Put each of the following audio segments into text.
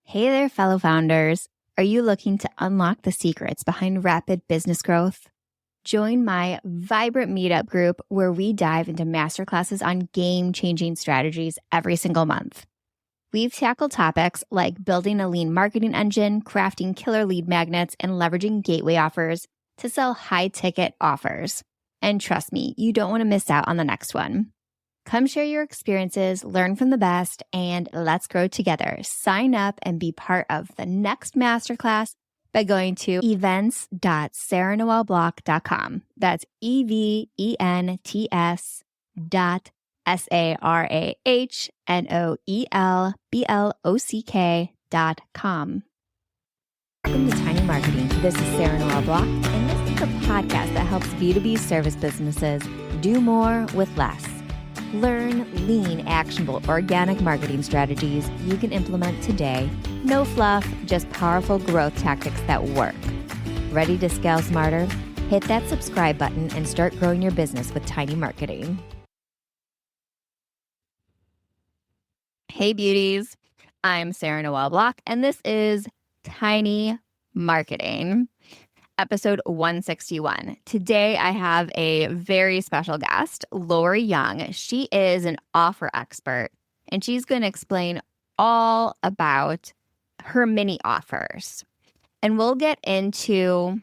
Hey there, fellow founders. Are you looking to unlock the secrets behind rapid business growth? Join my vibrant meetup group where we dive into masterclasses on game-changing strategies every single month. We've tackled topics like building a lean marketing engine, crafting killer lead magnets, and leveraging gateway offers to sell high-ticket offers. And trust me, you don't want to miss out on the next one. Come share your experiences, learn from the best, and let's grow together. Sign up and be part of the next masterclass by going to events.sarahnoelblock.com. That's events.sarahnoelblock.com. Welcome to Tiny Marketing. This is Sarah Noel Block, and this is a podcast that helps B2B service businesses do more with less. Learn lean, actionable, organic marketing strategies you can implement today. No fluff, just powerful growth tactics that work. Ready to scale smarter? Hit that subscribe button and start growing your business with Tiny Marketing. Hey beauties, I'm Sarah Noel Block, and this is Tiny Marketing. Episode 161. Today, I have a very special guest, Lori Young. She is an offer expert, and she's going to explain all about her mini offers. And we'll get into,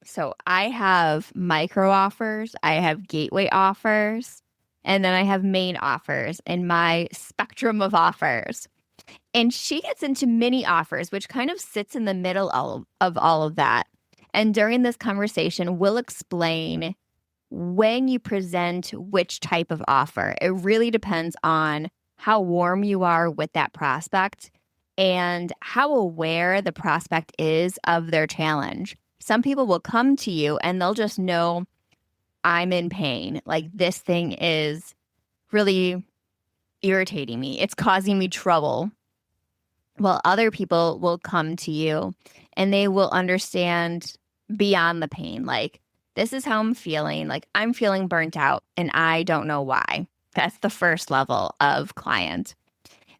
so I have micro offers, I have gateway offers, and then I have main offers in my spectrum of offers. And she gets into mini offers, which kind of sits in the middle of all of that. And during this conversation, we'll explain when you present which type of offer. It really depends on how warm you are with that prospect and how aware the prospect is of their challenge. Some people will come to you and they'll just know, I'm in pain. Like, this thing is really irritating me. It's causing me trouble. Well, other people will come to you and they will understand beyond the pain. Like, this is how I'm feeling. Like, I'm feeling burnt out and I don't know why. That's the first level of client.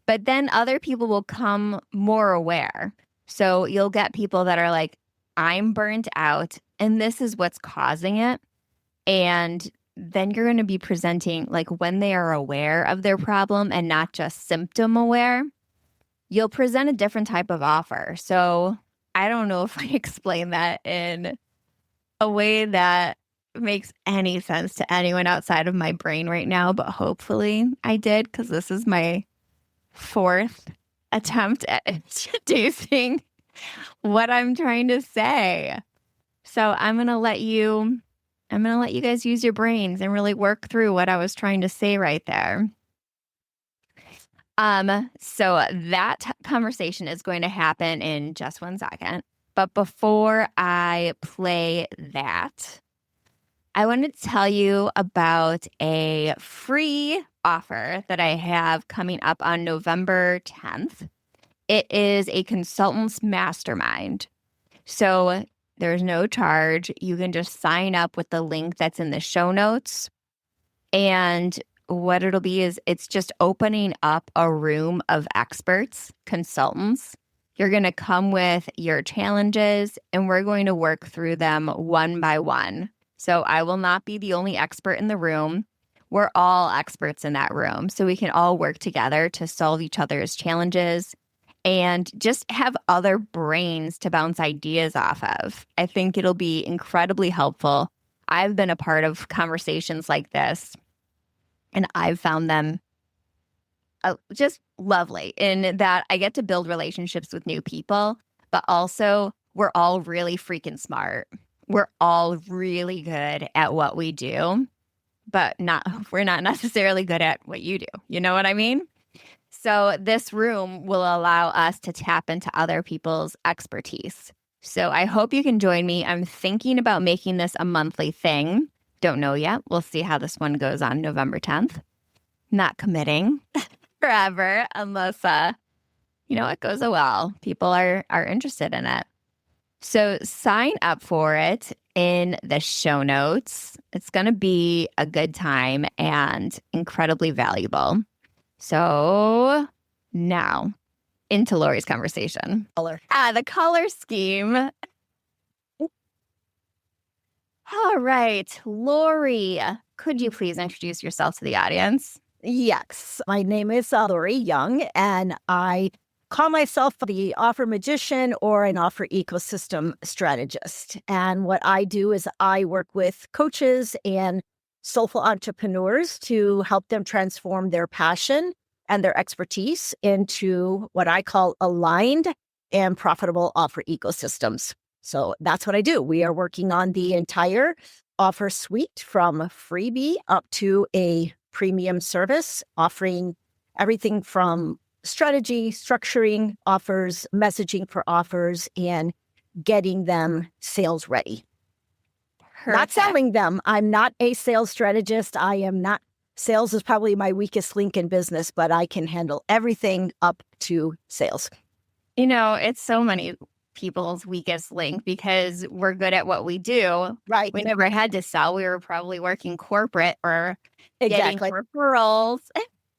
But then other people will come more aware. So you'll get people that are like, I'm burnt out and this is what's causing it. And then you're going to be presenting, like, when they are aware of their problem and not just symptom aware, you'll present a different type of offer. So I don't know if I explained that in a way that makes any sense to anyone outside of my brain right now, but hopefully I did, because this is my fourth attempt at introducing what I'm trying to say. So I'm going to let you guys use your brains and really work through what I was trying to say right there. So that conversation is going to happen in just 1 second. But before I play that, I want to tell you about a free offer that I have coming up on November 10th. It is a consultant's mastermind. So there's no charge. You can just sign up with the link that's in the show notes. And what it'll be is it's just opening up a room of experts, consultants. You're going to come with your challenges and we're going to work through them one by one. So I will not be the only expert in the room. We're all experts in that room. So we can all work together to solve each other's challenges and just have other brains to bounce ideas off of. I think it'll be incredibly helpful. I've been a part of conversations like this, and I've found them just lovely in that I get to build relationships with new people, but also we're all really freaking smart. We're all really good at what we do, but we're not necessarily good at what you do. You know what I mean? So this room will allow us to tap into other people's expertise. So I hope you can join me. I'm thinking about making this a monthly thing. Don't know yet. We'll see how this one goes on November 10th. Not committing forever unless, it goes well. People are interested in it. So sign up for it in the show notes. It's going to be a good time and incredibly valuable. So now into Lori's conversation. Color. The color scheme. All right, Lori, could you please introduce yourself to the audience? Yes. My name is Lori Young, and I call myself the offer magician or an offer ecosystem strategist. And what I do is I work with coaches and soulful entrepreneurs to help them transform their passion and their expertise into what I call aligned and profitable offer ecosystems. So that's what I do. We are working on the entire offer suite from a freebie up to a premium service, offering everything from strategy, structuring offers, messaging for offers, and getting them sales ready. Perfect. Not selling them. I'm not a sales strategist. I am not. Sales is probably my weakest link in business, but I can handle everything up to sales. You know, it's so many people's weakest link because we're good at what we do. Right. We never had to sell. We were probably working corporate or Exactly. getting referrals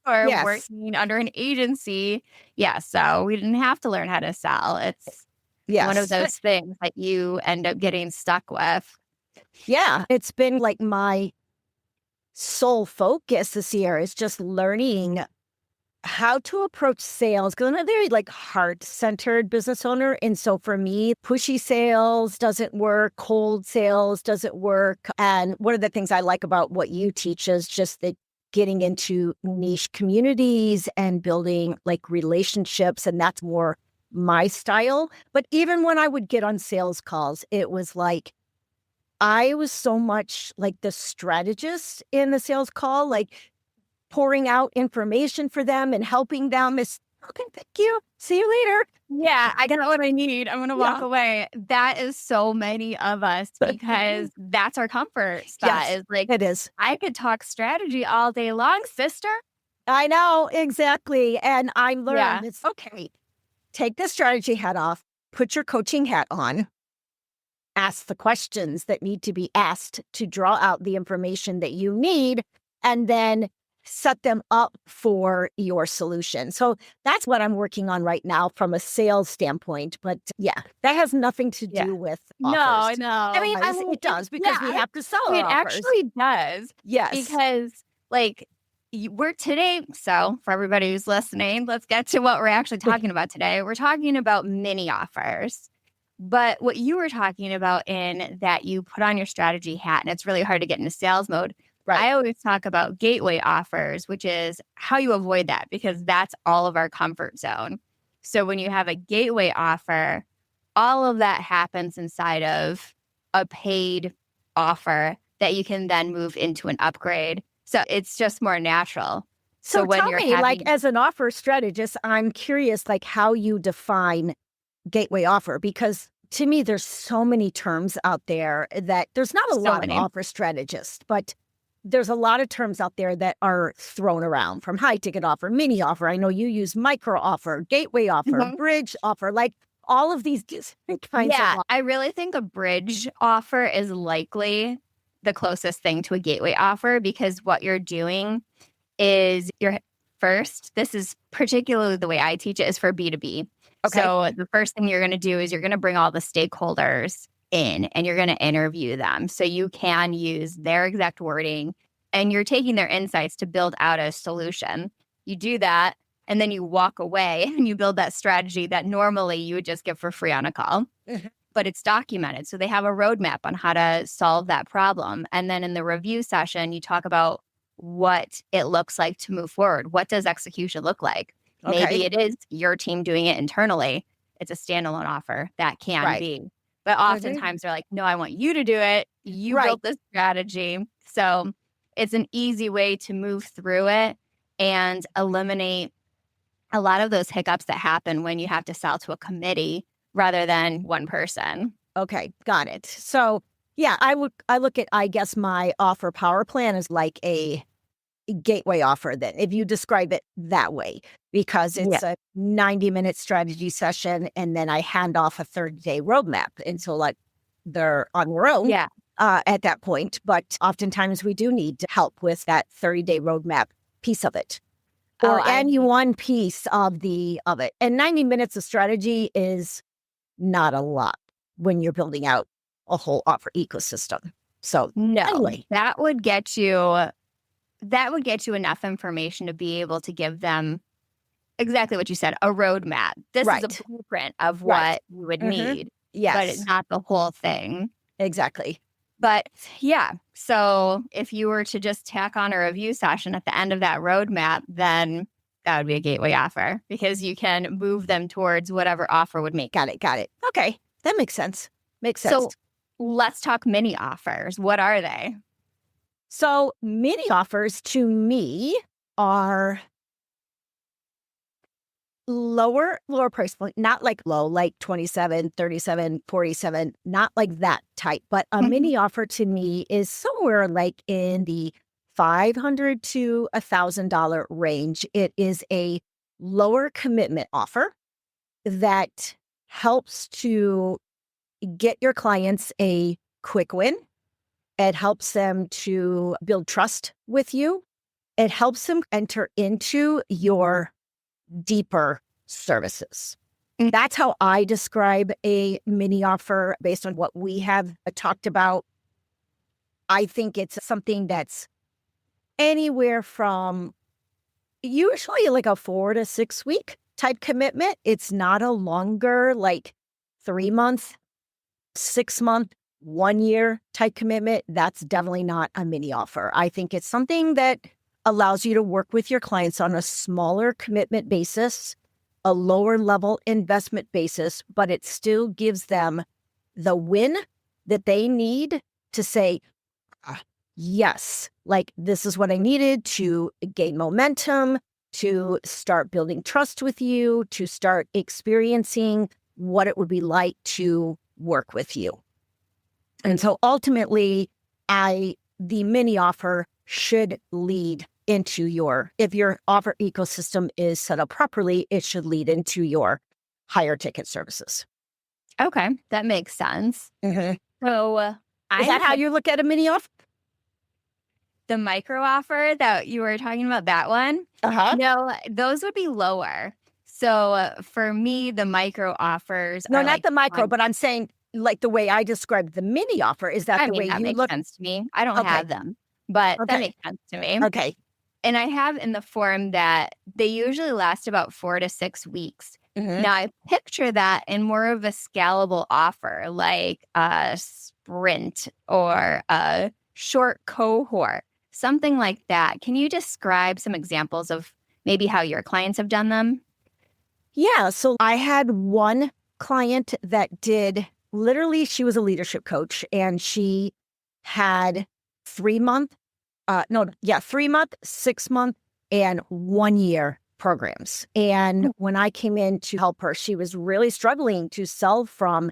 or Yes. working under an agency. Yeah, so we didn't have to learn how to sell. It's one of those things that you end up getting stuck with. Yeah, it's been like my sole focus this year is just learning how to approach sales, because I'm a very heart-centered business owner. And so for me, pushy sales doesn't work, cold sales doesn't work. And one of the things I like about what you teach is just that getting into niche communities and building relationships. And that's more my style. But even when I would get on sales calls, it was like, I was so much like the strategist in the sales call, pouring out information for them and helping them. Is okay, thank you. See you later. Yeah, I got what I need. I'm going to walk away. That is so many of us because that's our comfort spot. Yes, is like, it is. I could talk strategy all day long, sister. I know, exactly. And I learned it's okay. Take the strategy hat off, put your coaching hat on, ask the questions that need to be asked to draw out the information that you need, and then set them up for your solution. So that's what I'm working on right now from a sales standpoint. But yeah, that has nothing to do with offers. No. I mean, it does because we have to sell our It offers. actually does. Yes. Because we're today. So for everybody who's listening, let's get to what we're actually talking about today. We're talking about mini offers. But what you were talking about in that you put on your strategy hat and it's really hard to get into sales mode. Right. I always talk about gateway offers, which is how you avoid that because that's all of our comfort zone. So when you have a gateway offer, all of that happens inside of a paid offer that you can then move into an upgrade. So it's just more natural. So when tell me, as an offer strategist, I'm curious, how you define gateway offer, because to me, there's so many terms out there that there's not a lot of offer strategists, but there's a lot of terms out there that are thrown around, from high ticket offer, mini offer. I know you use micro offer, gateway offer, bridge offer, all of these different kinds of offers. I really think a bridge offer is likely the closest thing to a gateway offer because what you're doing is this is particularly the way I teach it is for B2B. Okay. So the first thing you're going to do is you're going to bring all the stakeholders in and you're going to interview them. So you can use their exact wording and you're taking their insights to build out a solution. You do that and then you walk away and you build that strategy that normally you would just get for free on a call. But it's documented. So they have a roadmap on how to solve that problem. And then in the review session, you talk about what it looks like to move forward. What does execution look like? Okay. Maybe it is your team doing it internally. It's a standalone offer. That can be. But oftentimes they're like, no, I want you to do it. You built this strategy. So it's an easy way to move through it and eliminate a lot of those hiccups that happen when you have to sell to a committee rather than one person. Okay, got it. So yeah, I look at, I guess, my offer power plan as like a gateway offer then, if you describe it that way, because it's a 90-minute strategy session and then I hand off a 30-day roadmap. And so they're on their own at that point. But oftentimes we do need help with that 30-day roadmap piece of it. Oh, or any one piece of it. And 90 minutes of strategy is not a lot when you're building out a whole offer ecosystem. So no, anyway, that would get you enough information to be able to give them exactly what you said, a roadmap. This is a right, blueprint of right. what you would Hmm. need, but it's Yes, not the whole thing. exactly. But yeah, so if you were to just tack on a review session at the end of that roadmap, then that would be a gateway offer because you can move them towards whatever offer would make. Got it. Okay, that makes sense. Makes sense. So let's talk mini offers. What are they? So mini offers to me are lower price point, not like low, like 27, 37, 47, not like that type, but a Mhm. mini offer to me is somewhere like in the $500 to $1,000 range. It is a lower commitment offer that helps to get your clients a quick win. It helps them to build trust with you. It helps them enter into your deeper services. Mm. That's how I describe a mini offer based on what we have talked about. I think it's something that's anywhere from usually like a 4 to 6 week type commitment. It's not a longer, like 3 month, 6 month, 1 year type commitment. That's definitely not a mini offer. I think it's something that allows you to work with your clients on a smaller commitment basis, a lower level investment basis, but it still gives them the win that they need to say, "Ah, yes, like this is what I needed to gain momentum, to start building trust with you, to start experiencing what it would be like to work with you." And so ultimately, the mini offer should lead into if your offer ecosystem is set up properly, it should lead into your higher ticket services. Okay, that makes sense. Mhm. So Is I'm that how you look at a mini offer? the micro offer that you were talking about, that one. Uh-huh. No, those would be lower. So for me, the micro offers No, are not like the micro, one. but I'm saying like the way I described the mini offer. Is that I the mean, way that you makes look? sense to me. I don't Okay. have them, but that Okay. makes sense to me. Okay. And I have in the form that they usually last about 4 to 6 weeks. Hmm. Now, I picture that in more of a scalable offer, like a sprint or a short cohort, something like that. Can you describe some examples of maybe how your clients have done them? Yeah. So I had one client that did literally, she was a leadership coach and she had 3 month, no, yeah, 3 month, 6 month, and 1 year programs. And when I came in to help her, she was really struggling to sell from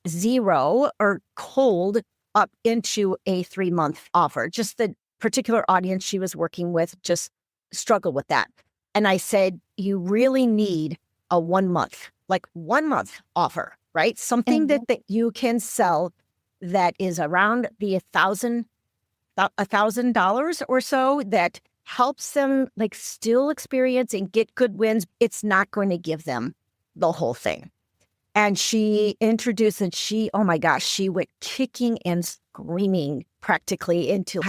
zero or cold up into a 3 month offer. Just the particular audience she was working with just struggled with that. And I said, you really need a 1 month, like 1 month offer, right? Something Mhm. that you can sell that is around the $1,000 or so that helps them like still experience and get good wins. It's not going to give them the whole thing. And she introduced and oh my gosh, she went kicking and screaming practically into,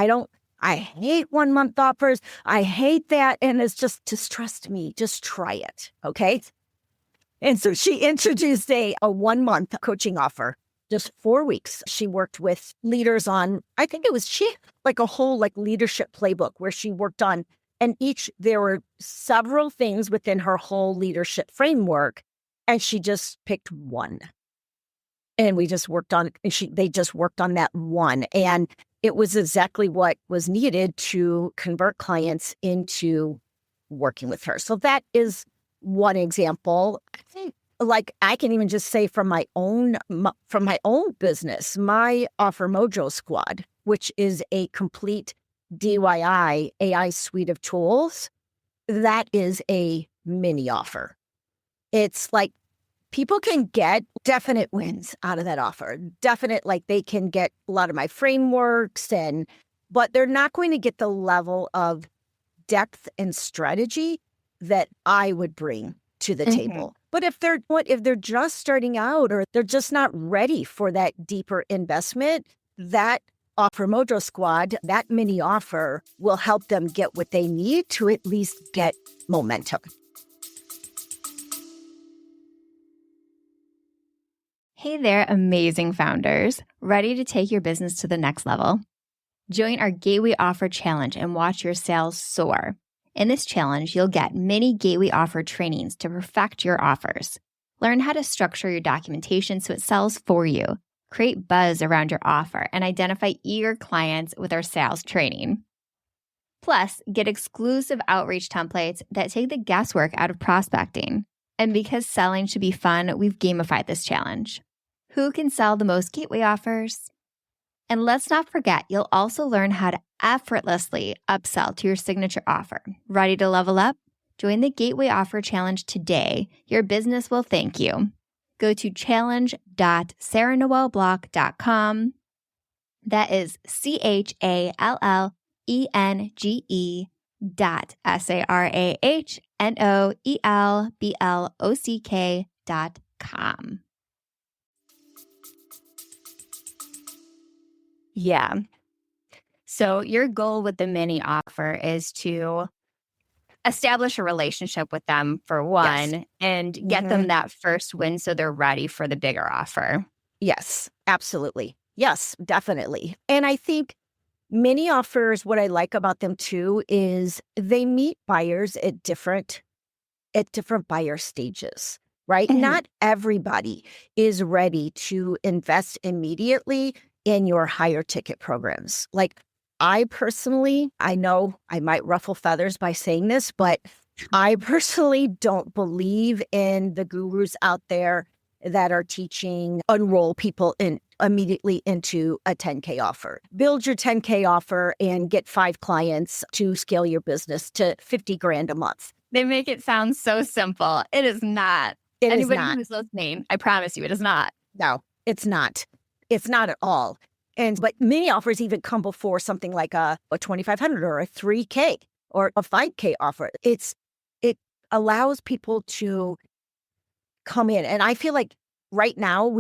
I hate 1 month offers. I hate that. And it's just trust me, just try it. Okay. And so she introduced a 1 month coaching offer, just 4 weeks. She worked with leaders on, I think it was like a whole like leadership playbook where she worked on, and there were several things within her whole leadership framework. And she just picked one. And we just worked on, they just worked on that one. And it was exactly what was needed to convert clients into working with her. So that is one example. I think like I can even just say from my own business, my Offer Mojo Squad, which is a complete DIY AI suite of tools, that is a mini offer. It's like people can get definite wins out of that offer. Definite, like they can get a lot of my frameworks but they're not going to get the level of depth and strategy that I would bring to the Mm-hmm. table. But if they're just starting out or they're just not ready for that deeper investment, that Offer Mojo Squad, that mini offer will help them get what they need to at least get momentum. Hey there, amazing founders. Ready to take your business to the next level? Join our Gateway Offer Challenge and watch your sales soar. In this challenge, you'll get mini Gateway Offer trainings to perfect your offers. Learn how to structure your documentation so it sells for you. Create buzz around your offer and identify eager clients with our sales training. Plus, get exclusive outreach templates that take the guesswork out of prospecting. And because selling should be fun, we've gamified this challenge. Who can sell the most gateway offers? And let's not forget, you'll also learn how to effortlessly upsell to your signature offer. Ready to level up? Join the Gateway Offer Challenge today. Your business will thank you. Go to challenge.sarahnoelblock.com. That is CHALLENGE.SARAHNOELBLOCK.com. Yeah. So your goal with the mini offer is to establish a relationship with them for Yes. one and get them that first win so they're ready for the bigger offer. Yes, absolutely. Yes, definitely. And I think mini offers, what I like about them too, is they meet buyers at different buyer stages, right? Mhm. Not everybody is ready to invest immediately in your higher ticket programs. Like I personally, I know I might ruffle feathers by saying this, but I personally don't believe in the gurus out there that are teaching enroll people in immediately into a 10K offer. Build your 10K offer and get 5 clients to scale your business to 50 grand a month. They make it sound so simple. It is not. It is Anybody not. who's listening, I promise you, it is not. No, it's not. It's not at all. But many offers even come before something like a 2,500 or a 3K or a 5K offer. It allows people to come in. And I feel like right now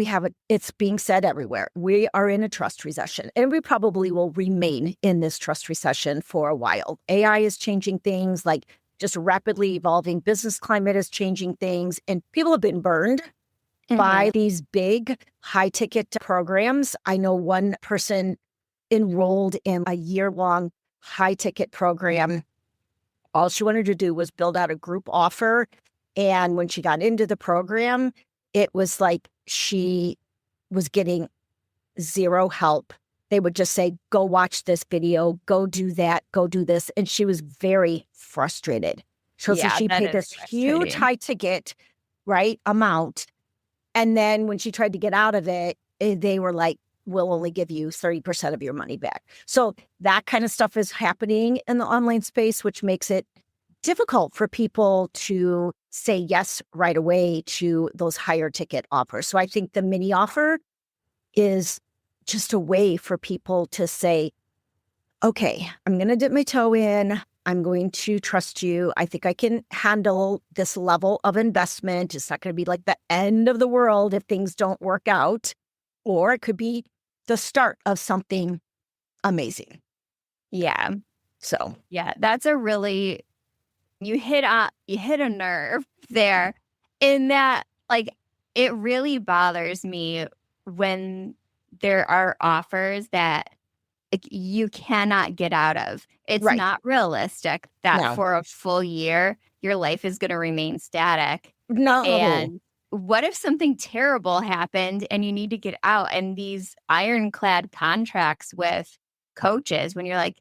it's being said everywhere. We are in a trust recession and we probably will remain in this trust recession for a while. AI is changing things, like just rapidly evolving business climate is changing things, and people have been burned by these big high ticket programs. I know one person enrolled in a year-long high ticket program. All she wanted to do was build out a group offer. And when she got into the program, it was like she was getting zero help. They would just say, go watch this video, go do that, go do this. And she was very frustrated. So she that paid is this huge frustrating. high ticket, right, amount. And then when she tried to get out of it, they were like, we'll only give you 30% of your money back. So that kind of stuff is happening in the online space, which makes it difficult for people to say yes right away to those higher ticket offers. So I think the mini offer is just a way for people to say, okay, I'm going to dip my toe in. I'm going to trust you. I think I can handle this level of investment. It's not going to be like the end of the world if things don't work out, or it could be the start of something amazing. Yeah. So, Yeah, that's a really you hit a nerve there in that, like, it really bothers me when there are offers that, like, you cannot get out of. It's right. not realistic that No, for a full year your life is going to remain static. no, And what if something terrible happened and you need to get out? And these ironclad contracts with coaches, when you're like,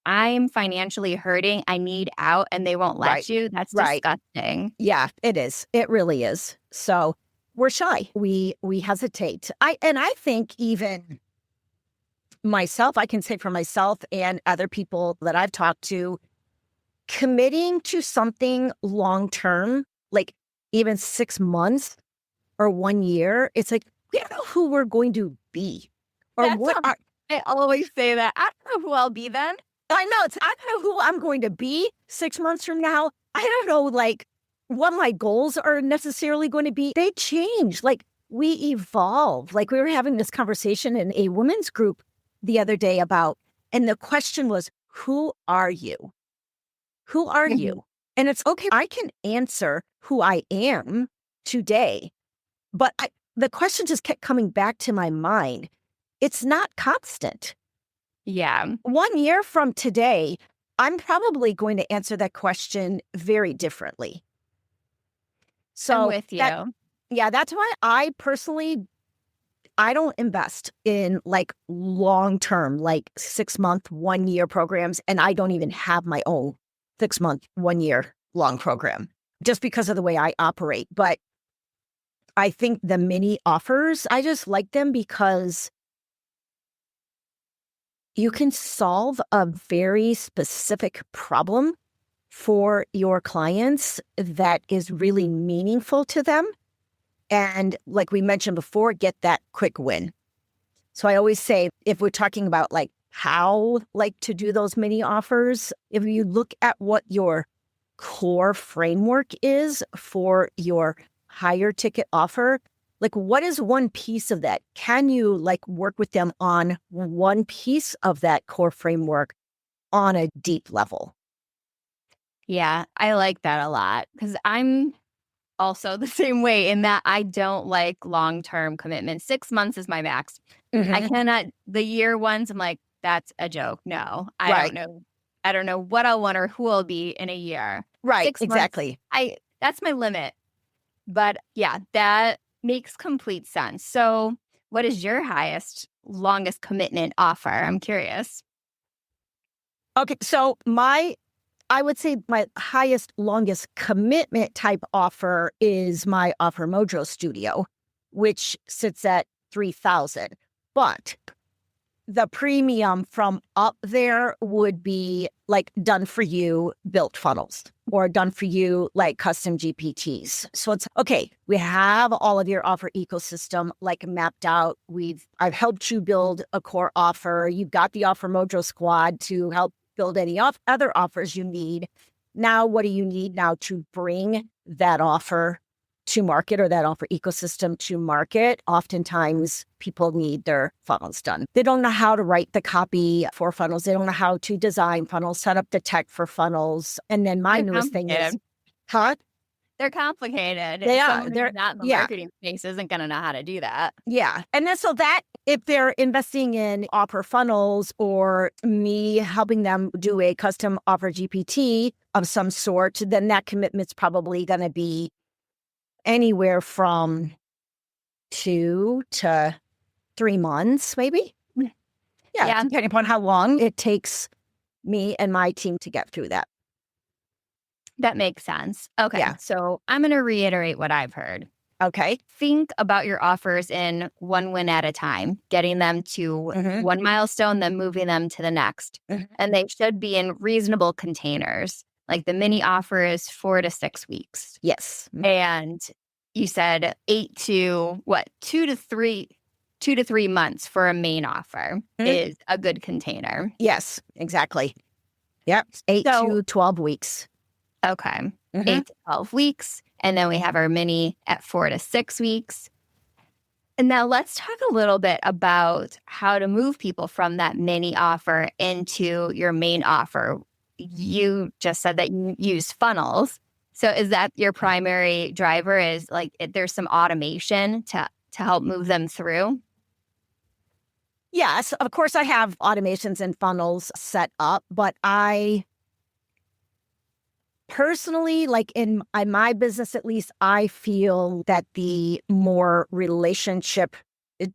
I'm financially hurting, I need out, and they won't right, let you, that's right. disgusting. Yeah, it is. It really is. So we're shy. We hesitate. I think even myself, I can say for myself and other people that I've talked to, committing to something long term, like even 6 months or 1 year, it's like we don't know who we're going to be or That's what how our I always say that. I don't know who I'll be then. I know. I don't know who I'm going to be 6 months from now. I don't know, like what my goals are necessarily going to be. They change. Like we evolve. Like we were having this conversation in a women's group the other day about, and the question was, who are you? Who are Mhm. you? And it's okay. I can answer who I am today, but the question just kept coming back to my mind. It's not constant. Yeah, 1 year from today, I'm probably going to answer that question very differently. I'm So with you. that's why I personally, I don't invest in like long-term, like 6-month, 1 year programs. And I don't even have my own 6-month, 1 year long program just because of the way I operate. But I think the mini offers, I just like them because you can solve a very specific problem for your clients that is really meaningful to them. And like we mentioned before, get that quick win. So I always say, if we're talking about like how like to do those mini offers, if you look at what your core framework is for your higher ticket offer, like what is one piece of that? Can you like work with them on one piece of that core framework on a deep level? Yeah, I like that a lot because I'm also the same way in that I don't like long-term commitments. 6 months is my max. I Hmm. cannot the year ones, I'm like, "That's a joke. No, I don't Right. know. I don't know what I'll want or who I'll be in a year." Right. 6 months, Exactly. that's my limit. But yeah, that makes complete sense. So, what is your highest, longest commitment offer? I'm curious. Okay. So I would say my highest, longest commitment type offer is my Offer Mojo Studio, which sits at 3,000. But the premium from up there would be like done for you built funnels or done for you like custom GPTs. So it's okay, we have all of your offer ecosystem like mapped out. I've helped you build a core offer. You've got the Offer Mojo squad to help build any other offers you need. Now, what do you need now to bring that offer to market or that offer ecosystem to market? Oftentimes people need their funnels done. They don't know how to write the copy for funnels. They don't know how to design funnels, set up the tech for funnels. And then my They're newest thing is, complicated. huh? They're complicated. They are. Someone who's They're, not in the yeah. marketing space isn't gonna know how to do that. Yeah. And then so that if they're investing in offer funnels or me helping them do a custom offer GPT of some sort, then that commitment's probably going to be anywhere from 2 to 3 months, maybe. Yeah, Yeah, depending upon how long it takes me and my team to get through that. that makes sense. Okay, Yeah. so I'm gonna reiterate what I've heard. Okay. Think about your offers in one win at a time, getting them to Hmm. one milestone, then moving them to the next. Hmm. And they should be in reasonable containers. Like the mini offer is 4 to 6 weeks. Yes. And you said 2 to 3 months for a main offer Mhm. is a good container. Yes, exactly. Yep. Eight So, to 12 weeks. okay, Hmm. 8 to 12 weeks. And then we have our mini at 4 to 6 weeks. And now let's talk a little bit about how to move people from that mini offer into your main offer. You just said that you use funnels. So is that your primary driver is like there's some automation to help move them through? Yes, of course, I have automations and funnels set up, but I personally, like in my business at least, I feel that the more relationship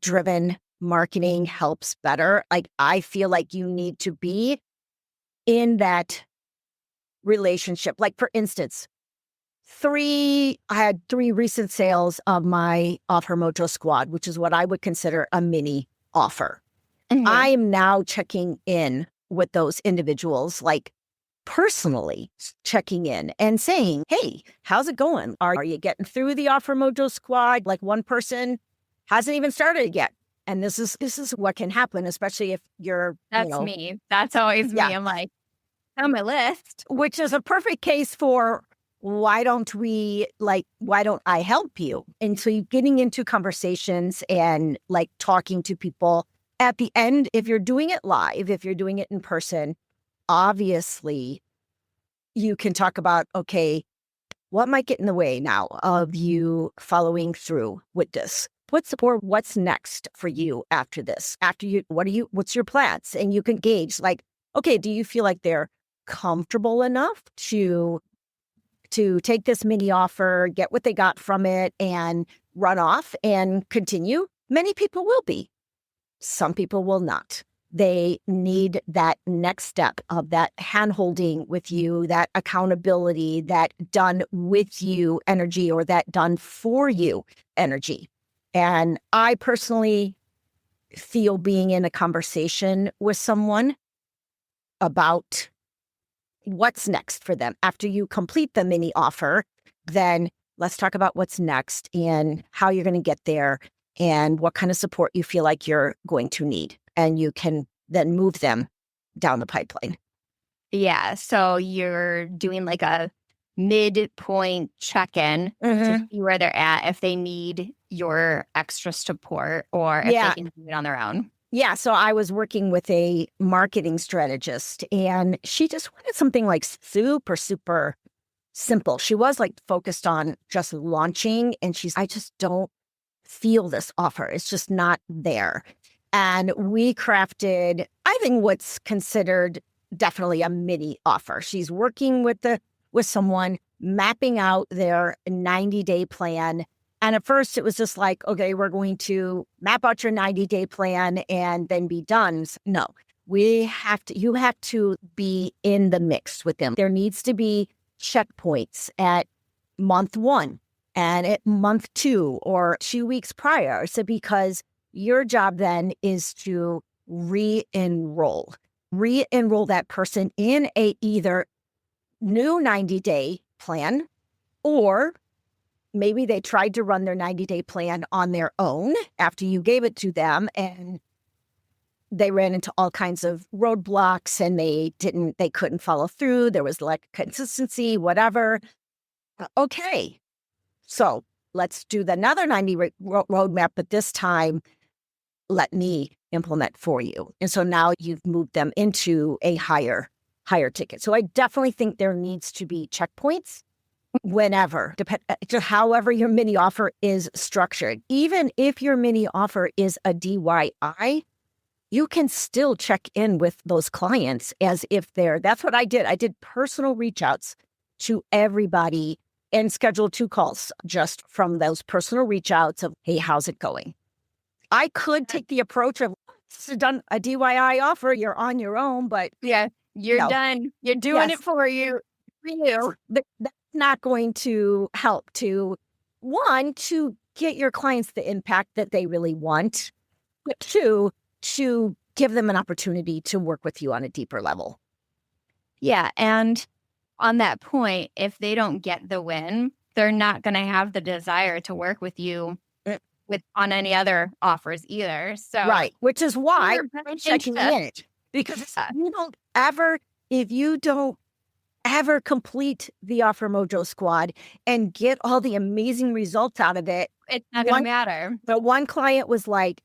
driven marketing helps better. Like I feel like you need to be in that relationship. Like for instance, I had 3 recent sales of my Offer Mojo squad, which is what I would consider a mini offer. I Mhm. am now checking in with those individuals, like personally checking in and saying, hey, how's it going? Are you getting through the Offer Mojo squad? Like one person hasn't even started yet. And this is what can happen, especially if you're, That's me. That's always yeah, me. I'm like, on my list. which is a perfect case for why don't I help you? And so you're getting into conversations and like talking to people. At the end, if you're doing it live, if you're doing it in person, obviously you can talk about, okay, what might get in the way now of you following through with this? What's next for you after this? What's your plans? And you can gauge like, okay, do you feel like they're comfortable enough to take this mini offer, get what they got from it, and run off and continue? Many people will be. Some people will not. They need that next step of that hand-holding with you, that accountability, that done with you energy, or that done for you energy. And I personally feel being in a conversation with someone about what's next for them. After you complete the mini offer, then let's talk about what's next and how you're going to get there and what kind of support you feel like you're going to need. And you can then move them down the pipeline. Yeah. So you're doing like a midpoint check-in to see where they're at, if they need your extra support or if they can do it on their own. Yeah. So I was working with a marketing strategist and she just wanted something like super, super simple. She was like focused on just launching and I just don't feel this offer. It's just not there. And we crafted, I think, what's considered definitely a mini offer. She's working with someone, mapping out their 90-day plan. And at first it was just like, okay, we're going to map out your 90-day plan and then be done. No, you have to be in the mix with them. There needs to be checkpoints at month 1 and at month 2 or 2 weeks prior. So because your job then is to re-enroll that person in a either new 90-day plan, or maybe they tried to run their 90-day plan on their own after you gave it to them and they ran into all kinds of roadblocks and they couldn't follow through. There was like consistency, whatever. Okay. So let's do another 90 roadmap, but this time let me implement for you. And so now you've moved them into a higher ticket. So I definitely think there needs to be checkpoints whenever, however your mini offer is structured. Even if your mini offer is a DIY, you can still check in with those clients as if that's what I did. I did personal reach outs to everybody and scheduled 2 calls just from those personal reach outs of, hey, how's it going? I could take the approach of, it's done a DIY offer, you're on your own, but yeah, you're done. You're doing it for you. That's not going to help to get your clients the impact that they really want, but 2, to give them an opportunity to work with you on a deeper level. Yeah. And on that point, if they don't get the win, they're not going to have the desire to work with you on any other offers either. So right, which is why I'm checking in, because if you don't ever complete the Offer Mojo Squad and get all the amazing results out of it, it's not going to matter. But one client was like,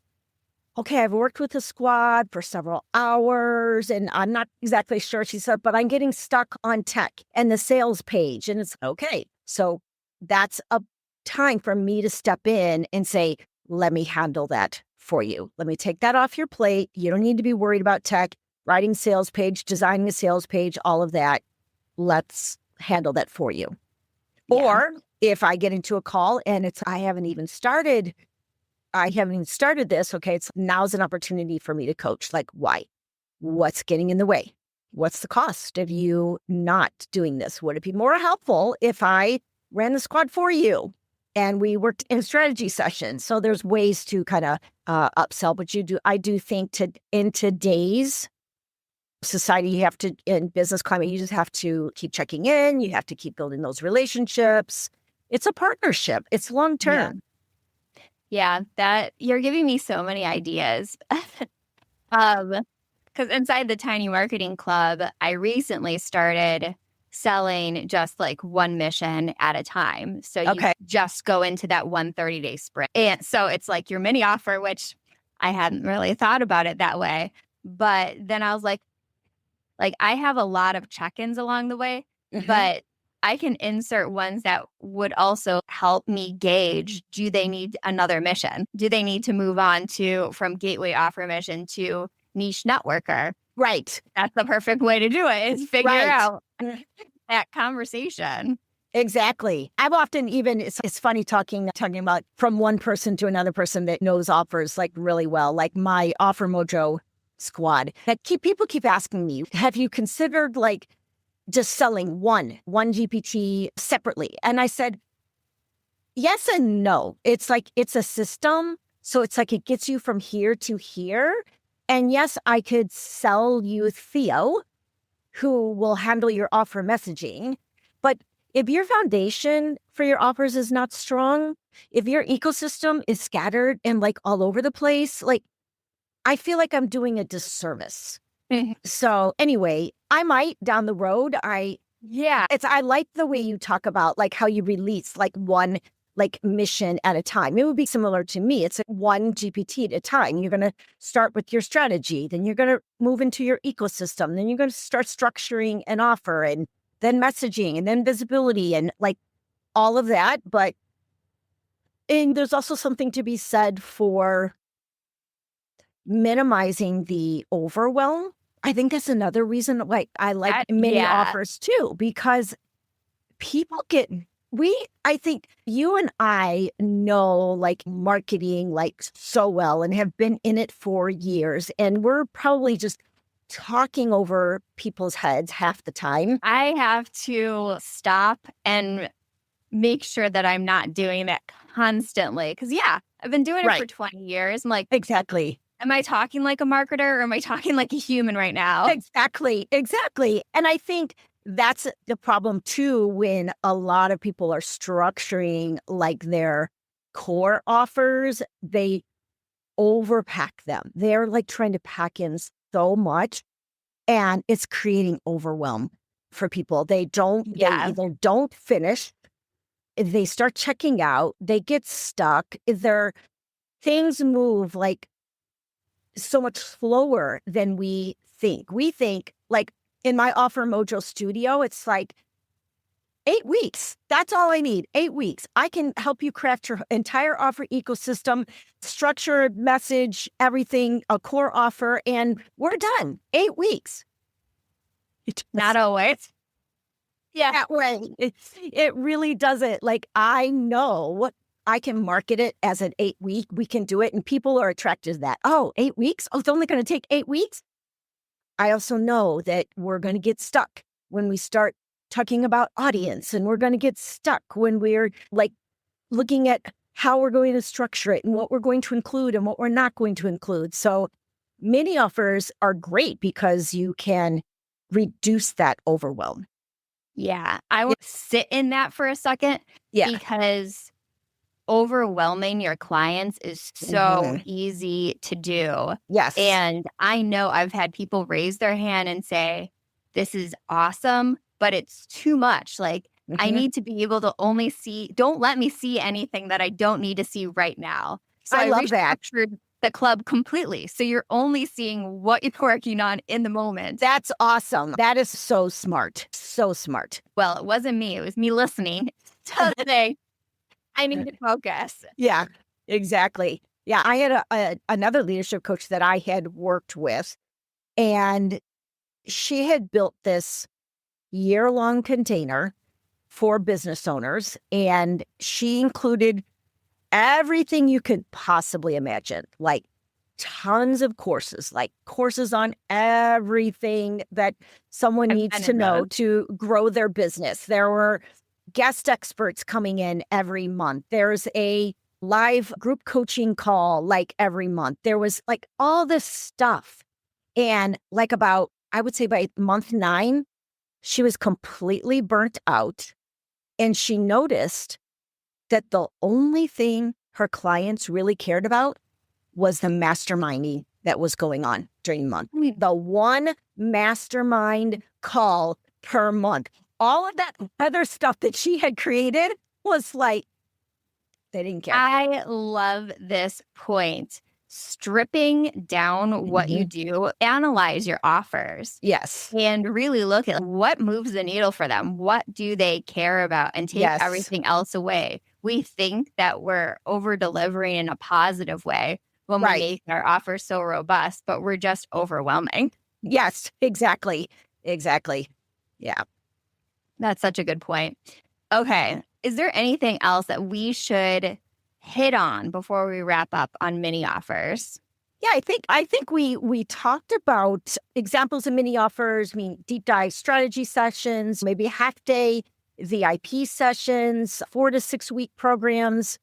okay, I've worked with the squad for several hours and I'm not exactly sure, she said, but I'm getting stuck on tech and the sales page. And it's okay. So that's a time for me to step in and say, let me handle that for you. Let me take that off your plate. You don't need to be worried about tech, writing sales page, designing a sales page, all of that. Let's handle that for you. Yeah. Or if I get into a call and I haven't even started this. Okay. Now's an opportunity for me to coach. Like, why? What's getting in the way? What's the cost of you not doing this? Would it be more helpful if I ran the squad for you and we worked in strategy sessions? So there's ways to kind of upsell, but I do think in today's society, in business climate, you just have to keep checking in. You have to keep building those relationships. It's a partnership. It's long-term. Yeah, that you're giving me so many ideas. Because inside the Tiny Marketing Club, I recently started selling just like one mission at a time. So you Okay. just go into that 130-day sprint. And so it's like your mini offer, which I hadn't really thought about it that way. But then I was like I have a lot of check-ins along the way, Mhm. but I can insert ones that would also help me gauge, do they need another mission? Do they need to move on to from gateway offer mission to niche networker? Right. That's the perfect way to do it, is figure Right. out that conversation. Exactly. I've often even it's funny talking about from one person to another person that knows offers like really well, like my Offer Mojo squad. That people keep asking me, have you considered like just selling one GPT separately? And I said, yes and no. It's like it's a system. So it's like it gets you from here to here. And yes, I could sell you Theo, who will handle your offer messaging. But if your foundation for your offers is not strong, if your ecosystem is scattered and like all over the place, like I feel like I'm doing a disservice. Mhm. So anyway, I might down the road, Yeah. I like the way you talk about like how you release like one like mission at a time. It would be similar to me. It's like one GPT at a time. You're going to start with your strategy, then you're going to move into your ecosystem, then you're going to start structuring an offer and then messaging and then visibility and like all of that. And there's also something to be said for minimizing the overwhelm. I think that's another reason like I like mini Yeah. offers too, because people get I think you and I know like marketing like so well and have been in it for years, and we're probably just talking over people's heads half the time. I have to stop and make sure that I'm not doing that constantly. Cause yeah, I've been doing it for Right. 20 years. I'm like, Exactly. am I talking like a marketer or am I talking like a human right now? Exactly. Exactly. And I think that's the problem too when a lot of people are structuring like their core offers, they overpack them. They're like trying to pack in so much, and it's creating overwhelm for people. They Yeah. either don't finish, they start checking out, they get stuck. Their things move like so much slower than we think. We think like in my Offer Mojo studio, it's like 8 weeks. That's all I need. 8 weeks. I can help you craft your entire offer ecosystem, structure, message, everything, a core offer, and we're done. 8 weeks. It Not always. Yeah. that way. It really doesn't. Like, I know I can market it as an 8 week. We can do it. And people are attracted to that. Oh, 8 weeks? Oh, it's only going to take 8 weeks. I also know that we're going to get stuck when we start talking about audience, and we're going to get stuck when we're like looking at how we're going to structure it and what we're going to include and what we're not going to include. So mini offers are great because you can reduce that overwhelm. Yeah. I will sit in that for a second Yeah. because overwhelming your clients is so Mhm. easy to do. Yes. And I know I've had people raise their hand and say, this is awesome, but it's too much. Like, I Mhm. need to be able to only see, don't let me see anything that I don't need to see right now. So I I love that. restructured the club completely. So you're only seeing what you're working on in the moment. That's awesome. That is so smart. So smart. Well, it wasn't me, it was me listening to say, I need to focus. Yeah, exactly. Yeah, I had another leadership coach that I had worked with, and she had built this year-long container for business owners, and she included everything you could possibly imagine, like tons of courses, like courses on everything that someone I've needs been to in know those. to grow their business. There were guest experts coming in every month. There's a live group coaching call like every month. There was like all this stuff. And like about, I would say by month 9, she was completely burnt out. And she noticed that the only thing her clients really cared about was the masterminding that was going on during the month. The one mastermind call per month. all of that other stuff that she had created was like, they didn't care. I love this point. Stripping down what you do, analyze your offers, Yes. and really look at what moves the needle for them. What do they care about? And take Yes. everything else away. We think that we're over delivering in a positive way when we Right. make our offers so robust, but we're just overwhelming. Yes, exactly. Exactly. Yeah. That's such a good point. Okay. Is there anything else that we should hit on before we wrap up on mini offers? Yeah, I think we talked about examples of mini offers, deep dive strategy sessions, maybe half day VIP sessions, 4 to 6 week programs.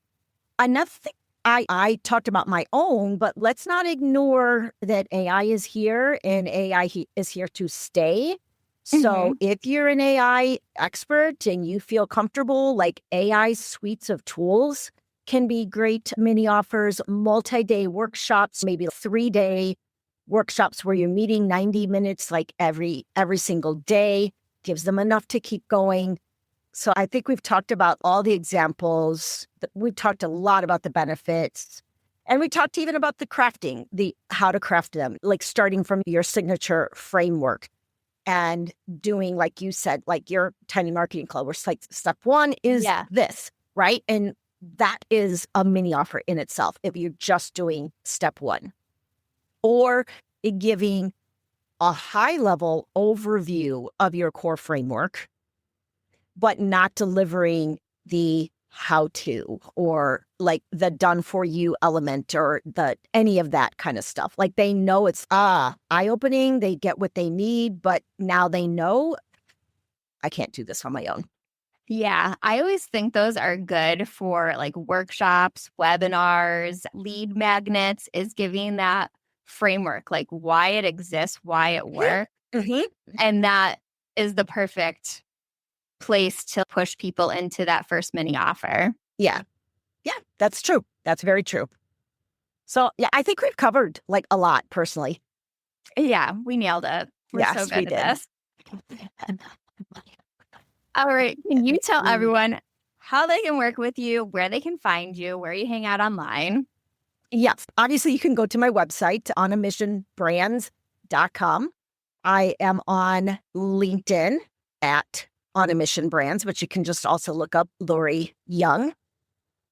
Another thing I talked about my own, but let's not ignore that AI is here and AI is here to stay. So if you're an AI expert and you feel comfortable, like AI suites of tools can be great mini offers, multi-day workshops, maybe 3-day workshops where you're meeting 90 minutes like every single day, gives them enough to keep going. So I think we've talked about all the examples. We've talked a lot about the benefits. And we talked even about the crafting, how to craft them, like starting from your signature framework and doing, like you said, like your Tiny Marketing Club, where it's like step 1 is this, right? And that is a mini offer in itself if you're just doing step 1. Or giving a high level overview of your core framework, but not delivering the how to or like the done for you element or any of that kind of stuff. Like they know it's eye-opening, they get what they need, but now they know I can't do this on my own. Yeah, I always think those are good for like workshops, webinars, lead magnets, is giving that framework, like why it exists, why it works. And that is the perfect place to push people into that first mini offer. Yeah. Yeah, that's true. That's very true. So yeah, I think we've covered like a lot personally. Yeah, we nailed it. We're so good at this. All right. Can you tell everyone how they can work with you, where they can find you, where you hang out online? Yes. Obviously, you can go to my website, onamissionbrands.com. I am on LinkedIn at On a Mission Brands, but you can just also look up Lori Young.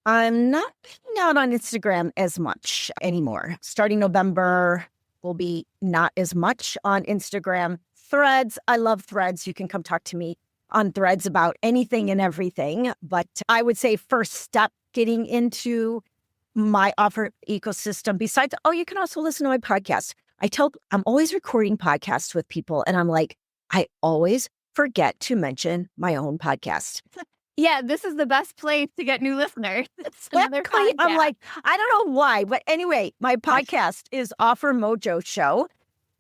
I'm not being out on Instagram as much anymore. Starting November, will be not as much on Instagram. Threads, I love Threads. You can come talk to me on Threads about anything and everything. But I would say first step getting into my offer ecosystem, besides, you can also listen to my podcast. I'm always recording podcasts with people, and I'm like, I always forget to mention my own podcast. Yeah, this is the best place to get new listeners. Exactly. I'm like, I don't know why, but anyway, my podcast is Offer Mojo Show.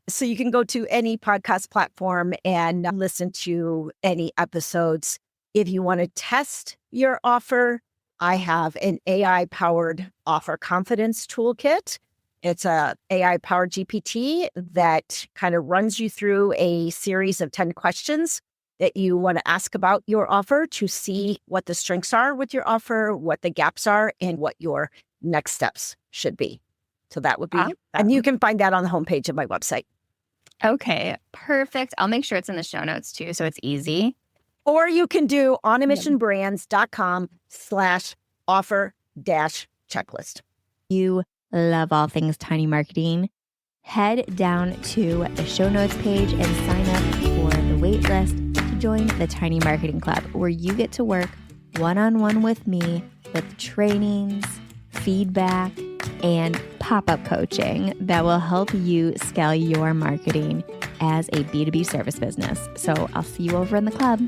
So you can go to any podcast platform and listen to any episodes. If you want to test your offer, I have an AI-powered offer confidence toolkit. It's a AI-powered GPT that kind of runs you through a series of 10 questions that you want to ask about your offer to see what the strengths are with your offer, what the gaps are, and what your next steps should be. So that would be, and you can find that on the homepage of my website. Okay, perfect. I'll make sure it's in the show notes too, so it's easy. Or you can do onamissionbrands.com/offer-checklist. You love all things tiny marketing. Head down to the show notes page and sign up for the wait list to join the Tiny Marketing Club, where you get to work one-on-one with me with trainings, feedback, and pop-up coaching that will help you scale your marketing as a B2B service business. So I'll see you over in the club.